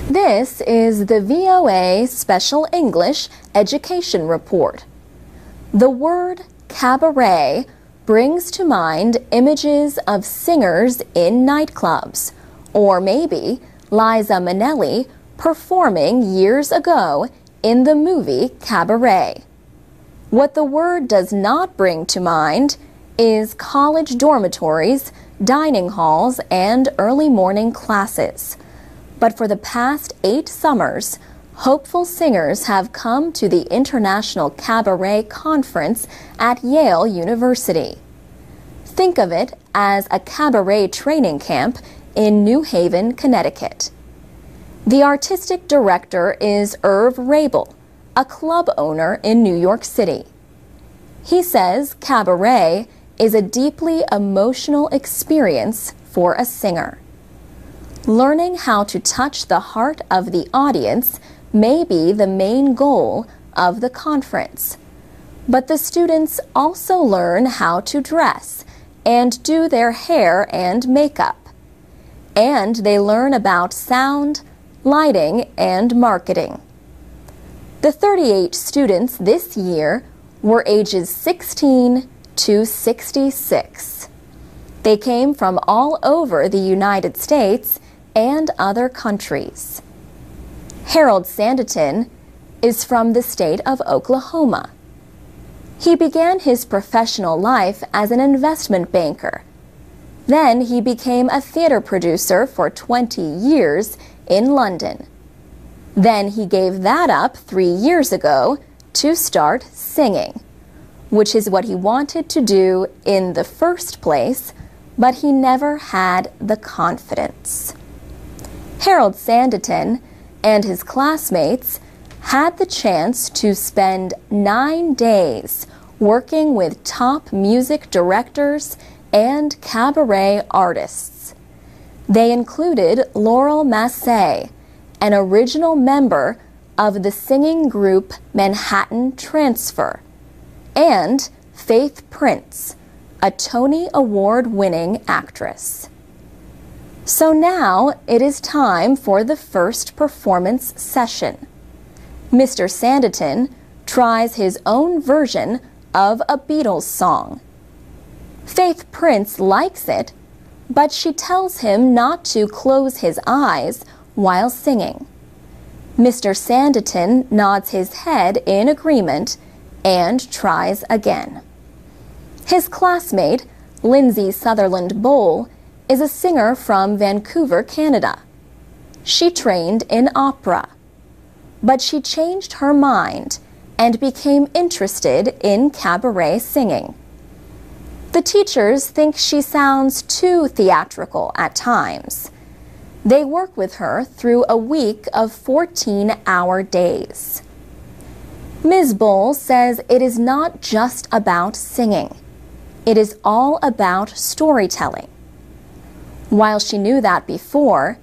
This is the VOA Special English Education Report. The word cabaret brings to mind images of singers in nightclubs, or maybe Liza Minnelli performing years ago in the movie Cabaret. What the word does not bring to mind is college dormitories, dining halls, and early morning classes. But for the past 8 summers, hopeful singers have come to the International Cabaret Conference at Yale University. Think of it as a cabaret training camp in New Haven, Connecticut. The artistic director is Irv Rabel, a club owner in New York City. He says cabaret is a deeply emotional experience for a singer. Learning how to touch the heart of the audience may be the main goal of the conference. But the students also learn how to dress and do their hair and makeup. And they learn about sound, lighting, and marketing. The 38 students this year were ages 16 to 66. They came from all over the United States and other countries. Harold Sanditon is from the state of Oklahoma. He began his professional life as an investment banker. Then he became a theater producer for 20 years in London. Then he gave that up 3 years ago to start singing, which is what he wanted to do in the first place, but he never had the confidence. Harold Sanditon and his classmates had the chance to spend 9 days working with top music directors and cabaret artists. They included Laurel Massey, an original member of the singing group Manhattan Transfer, and Faith Prince, a Tony Award-winning actress. So now it is time for the first performance session. Mr. Sanditon tries his own version of a Beatles song. Faith Prince likes it, but she tells him not to close his eyes while singing. Mr. Sanditon nods his head in agreement and tries again. His classmate, Lindsay Sutherland Bowl, is a singer from Vancouver, Canada. She trained in opera, but she changed her mind and became interested in cabaret singing. The teachers think she sounds too theatrical at times. They work with her through a week of 14-hour days. Ms. Bowl says it is not just about singing. It is all about storytelling. While she knew that before,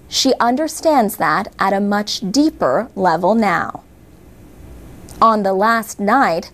she understands that at a much deeper level now. On the last night,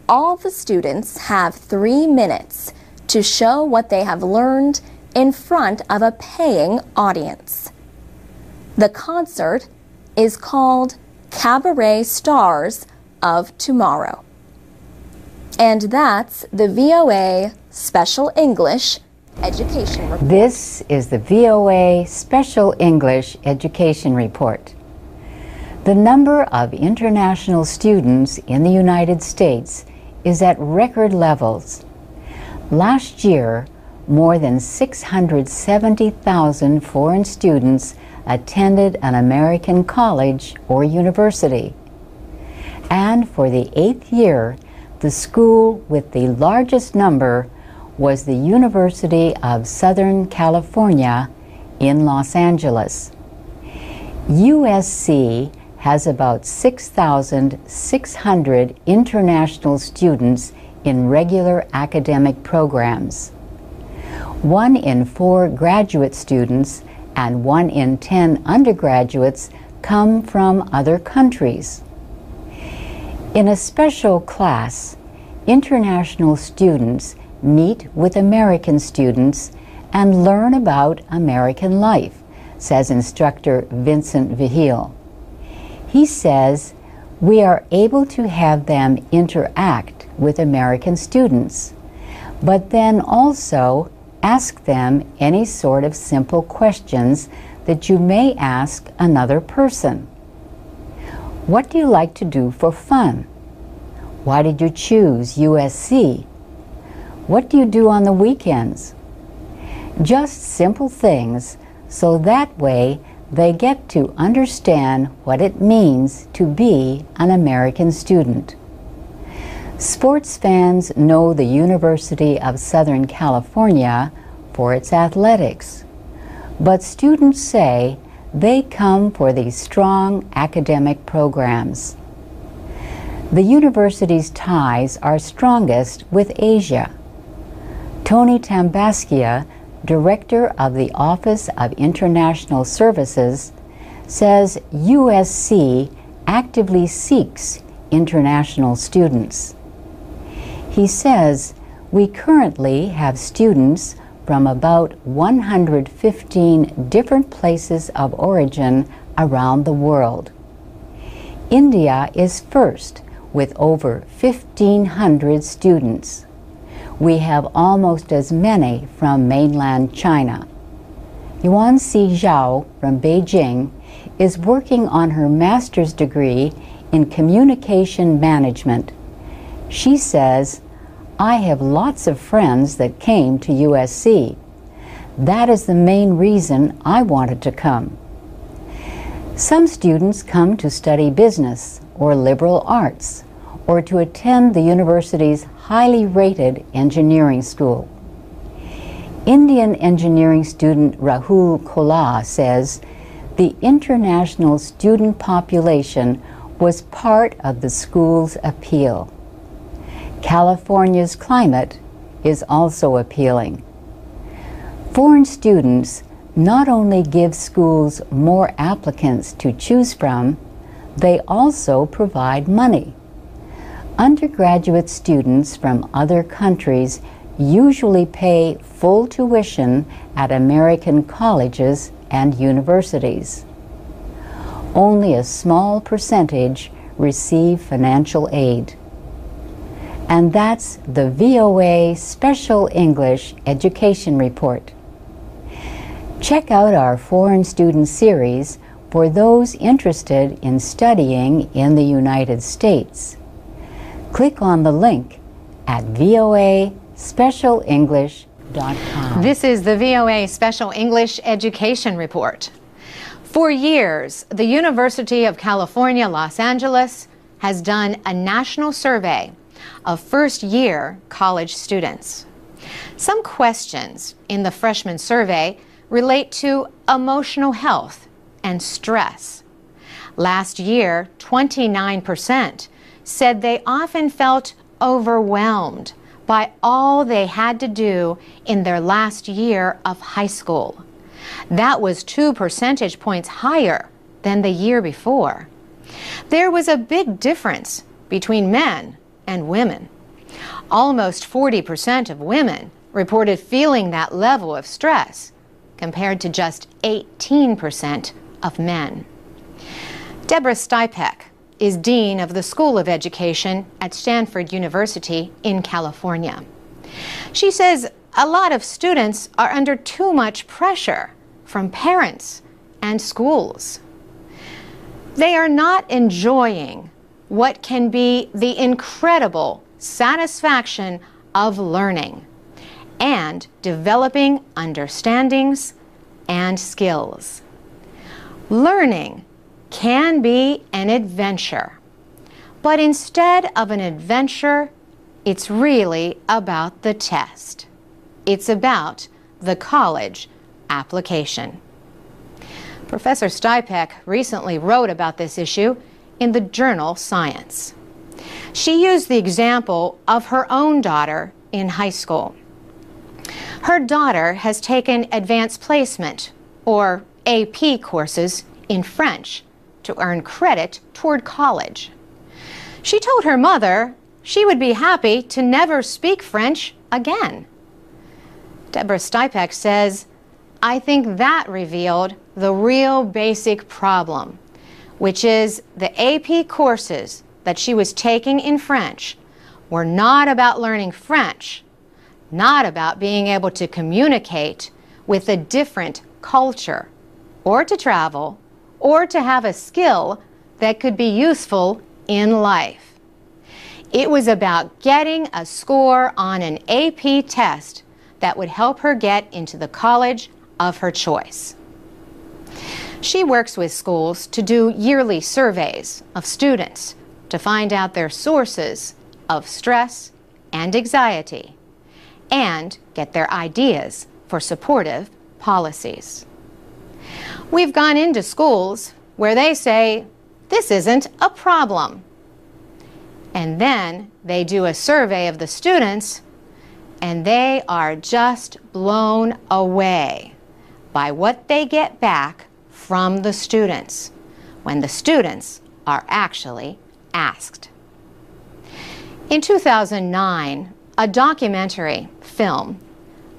all the students have 3 minutes to show what they have learned in front of a paying audience. The concert is called Cabaret Stars of Tomorrow. And that's the VOA Special English Education Report. This is the VOA Special English Education Report. The number of international students in the United States is at record levels. Last year, more than 670,000 foreign students attended an American college or university. And for the 8th year, the school with the largest number was the University of Southern California in Los Angeles. USC has about 6,600 international students in regular academic programs. 1 in 4 graduate students and 1 in 10 undergraduates come from other countries. In a special class, international students meet with American students and learn about American life, says instructor Vincent Vihil. He says, we are able to have them interact with American students, but then also ask them any sort of simple questions that you may ask another person. What do you like to do for fun? Why did you choose USC? What do you do on the weekends? Just simple things, so that way they get to understand what it means to be an American student. Sports fans know the University of Southern California for its athletics, but students say they come for the strong academic programs. The university's ties are strongest with Asia. Tony Tambaskia, director of the Office of International Services, says USC actively seeks international students. He says, we currently have students from about 115 different places of origin around the world. India is first with over 1,500 students. We have almost as many from mainland China. Yuanxi Zhao from Beijing is working on her master's degree in communication management. She says, I have lots of friends that came to USC. That is the main reason I wanted to come. Some students come to study business or liberal arts, or to attend the university's highly rated engineering school. Indian engineering student Rahul Kola says the international student population was part of the school's appeal. California's climate is also appealing. Foreign students not only give schools more applicants to choose from, they also provide money. Undergraduate students from other countries usually pay full tuition at American colleges and universities. Only a small percentage receive financial aid. And that's the VOA Special English Education Report. Check out our Foreign Student Series for those interested in studying in the United States. Click on the link at voaspecialenglish.com. This is the VOA Special English Education Report. For years, the University of California, Los Angeles has done a national survey of first-year college students. Some questions in the freshman survey relate to emotional health and stress. Last year, 29% said they often felt overwhelmed by all they had to do in their last year of high school. That was 2 percentage points higher than the year before. There was a big difference between men and women. Almost 40% of women reported feeling that level of stress, compared to just 18% of men. Deborah Stipek is Dean of the School of Education at Stanford University in California. She says a lot of students are under too much pressure from parents and schools. They are not enjoying what can be the incredible satisfaction of learning and developing understandings and skills. Learning can be an adventure, but instead of an adventure, it's really about the test. It's about the college application. Professor Stipek recently wrote about this issue in the journal Science. She used the example of her own daughter in high school. Her daughter has taken advanced placement, or AP courses, in French to earn credit toward college. She told her mother she would be happy to never speak French again. Deborah Stipek says, I think that revealed the real basic problem, which is the AP courses that she was taking in French were not about learning French, not about being able to communicate with a different culture, or to travel, or to have a skill that could be useful in life. It was about getting a score on an AP test that would help her get into the college of her choice. She works with schools to do yearly surveys of students to find out their sources of stress and anxiety and get their ideas for supportive policies. We've gone into schools where they say, "This isn't a problem." And then they do a survey of the students, and they are just blown away by what they get back from the students when the students are actually asked. In 2009, a documentary film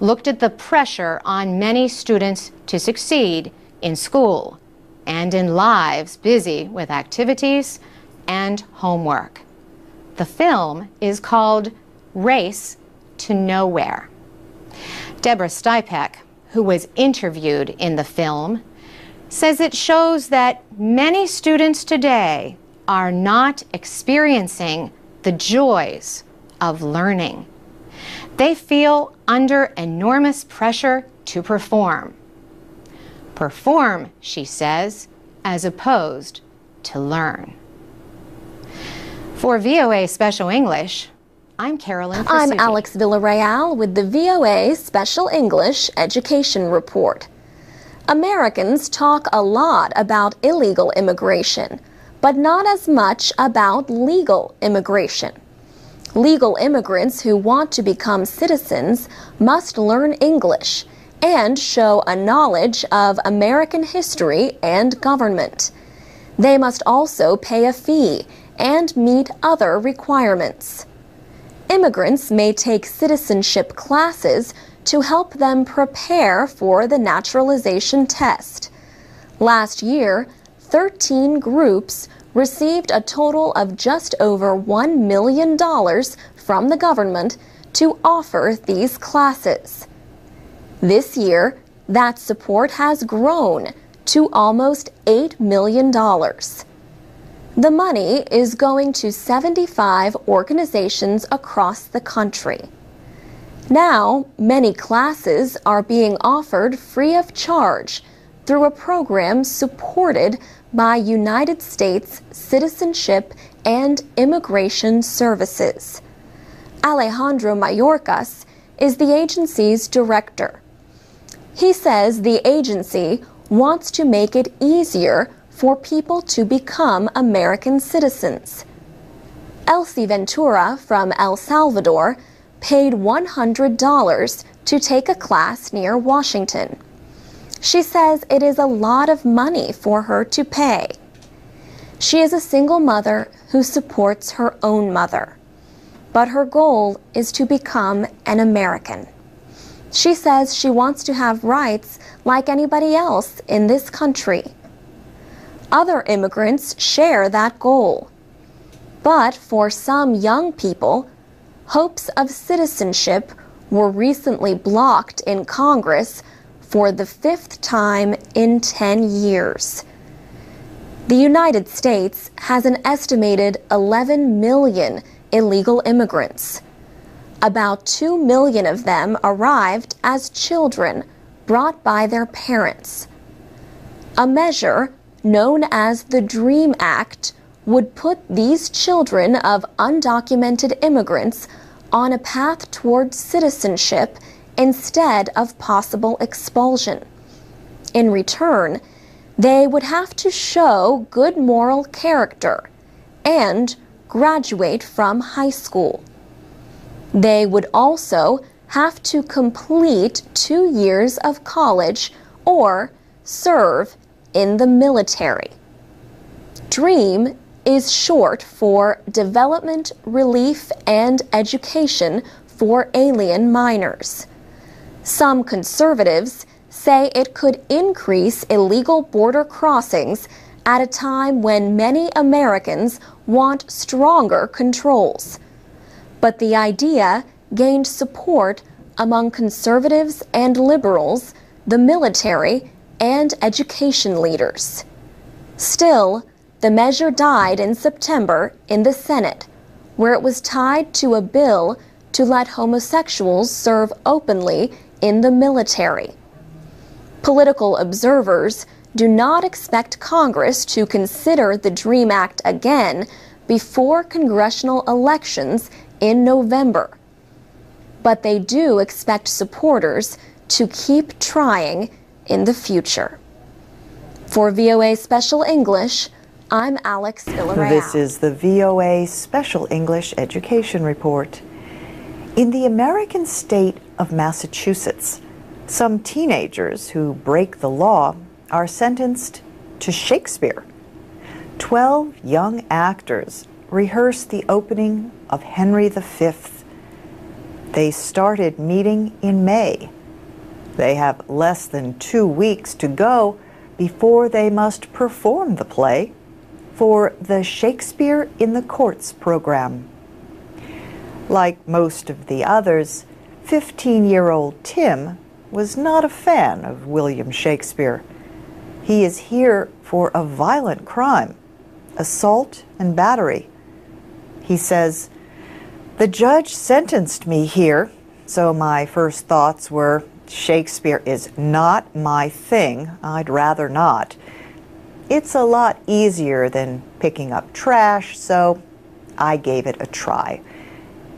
looked at the pressure on many students to succeed in school and in lives busy with activities and homework. The film is called Race to Nowhere. Deborah Stipek, who was interviewed in the film, says it shows that many students today are not experiencing the joys of learning. They feel under enormous pressure to perform. Perform, she says, as opposed to learn. For VOA Special English, I'm Carolyn Pursuti. I'm Alex Villarreal with the VOA Special English Education Report. Americans talk a lot about illegal immigration, but not as much about legal immigration. Legal immigrants who want to become citizens must learn English and show a knowledge of American history and government. They must also pay a fee and meet other requirements. Immigrants may take citizenship classes to help them prepare for the naturalization test. Last year, 13 groups received a total of just over $1 million from the government to offer these classes. This year, that support has grown to almost $8 million. The money is going to 75 organizations across the country. Now, many classes are being offered free of charge through a program supported by United States Citizenship and Immigration Services. Alejandro Mayorkas is the agency's director. He says the agency wants to make it easier for people to become American citizens. Elsie Ventura from El Salvador paid $100 to take a class near Washington. She says it is a lot of money for her to pay. She is a single mother who supports her own mother, but her goal is to become an American. She says she wants to have rights like anybody else in this country. Other immigrants share that goal. But for some young people, hopes of citizenship were recently blocked in Congress for the 5th time in 10 years. The United States has an estimated 11 million illegal immigrants. About 2 million of them arrived as children brought by their parents. A measure known as the DREAM Act would put these children of undocumented immigrants on a path towards citizenship instead of possible expulsion. In return, they would have to show good moral character and graduate from high school. They would also have to complete 2 years of college or serve in the military. DREAM is short for Development, Relief, and Education for Alien Minors. Some conservatives say it could increase illegal border crossings at a time when many Americans want stronger controls. But the idea gained support among conservatives and liberals, the military, and education leaders. Still, the measure died in September in the Senate, where it was tied to a bill to let homosexuals serve openly in the military. Political observers do not expect Congress to consider the DREAM Act again before congressional elections in November. But they do expect supporters to keep trying in the future. For VOA Special English, I'm Alex Villarreal. This is the VOA Special English Education Report. In the American state of Massachusetts, some teenagers who break the law are sentenced to Shakespeare. 12 young actors rehearsed the opening of Henry V. They started meeting in May. They have less than 2 weeks to go before they must perform the play for the Shakespeare in the Courts program. Like most of the others, 15-year-old Tim was not a fan of William Shakespeare. He is here for a violent crime, assault and battery. He says, "The judge sentenced me here, so my first thoughts were, Shakespeare is not my thing. I'd rather not. It's a lot easier than picking up trash, so I gave it a try."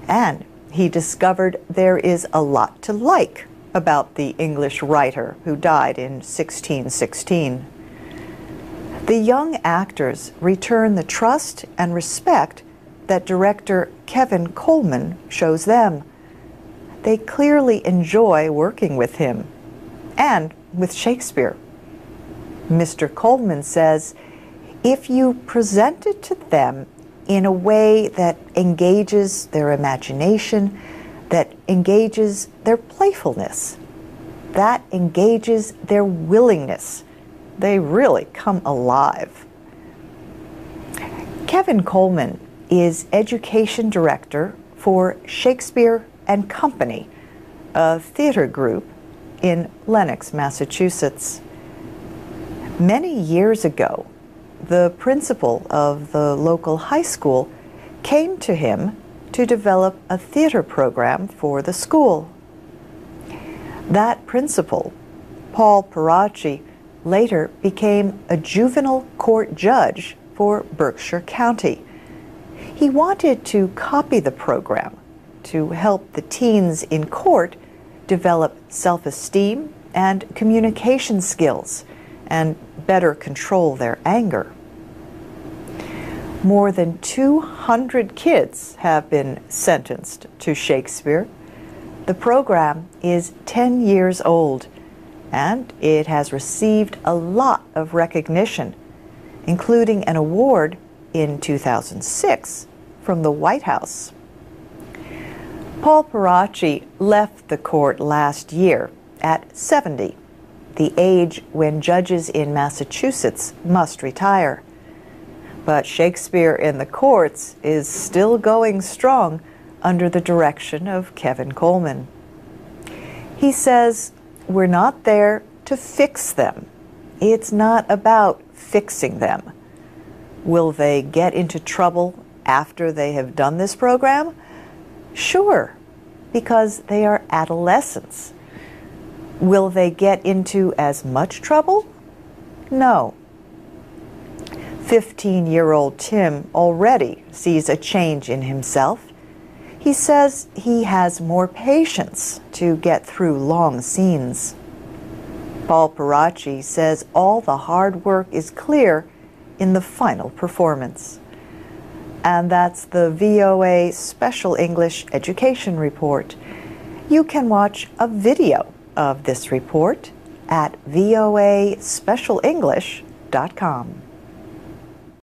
And he discovered there is a lot to like about the English writer who died in 1616. The young actors return the trust and respect that director Kevin Coleman shows them. They clearly enjoy working with him and with Shakespeare. Mr. Coleman says, if you present it to them in a way that engages their imagination, that engages their playfulness, that engages their willingness, they really come alive. Kevin Coleman is education director for Shakespeare and Company, a theater group in Lenox, Massachusetts. Many years ago, the principal of the local high school came to him to develop a theater program for the school. That principal, Paul Paracci, later became a juvenile court judge for Berkshire County. He wanted to copy the program to help the teens in court develop self-esteem and communication skills and better control their anger. More than 200 kids have been sentenced to Shakespeare. The program is 10 years old, and it has received a lot of recognition, including an award in 2006 from the White House. Paul Paracci left the court last year at 70, the age when judges in Massachusetts must retire. But Shakespeare in the Courts is still going strong under the direction of Kevin Coleman. He says, we're not there to fix them. It's not about fixing them. Will they get into trouble after they have done this program? Sure, because they are adolescents. Will they get into as much trouble? No. 15-year-old Tim already sees a change in himself. He says he has more patience to get through long scenes. Paul Paracci says all the hard work is clear in the final performance. And that's the VOA Special English Education Report. You can watch a video of this report at voaspecialenglish.com.